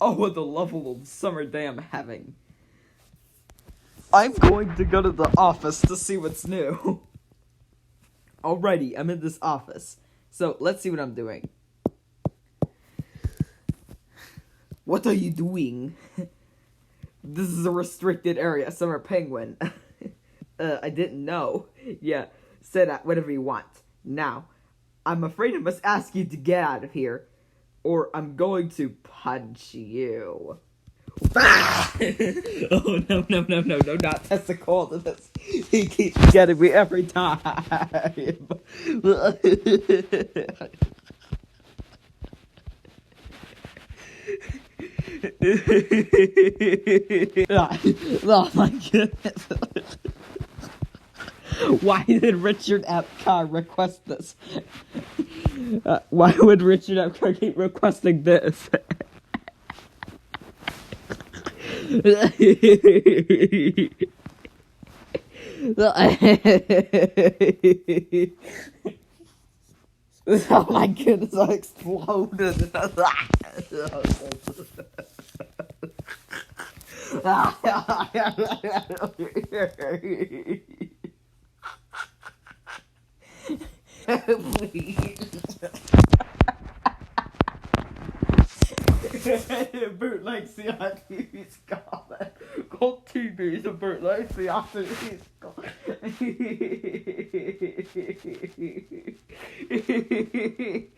Oh, what a lovely summer day I'm having. I'm going to go to the office to see what's new. Alrighty, I'm in this office. So, let's see what I'm doing. What are you doing? This is a restricted area, Summer Penguin. I didn't know. Yeah, say that whatever you want. Now, I'm afraid I must ask you to get out of here, or I'm going to punch you. Oh, no, not Testacornibus. He keeps getting me every time. Oh my goodness. Why did Richard Epcar request this? Why would Richard Epcar keep requesting this? Oh my goodness, I exploded. Please. Bootleg CITV's gone. Cold TV's a bootleg CITV's gone.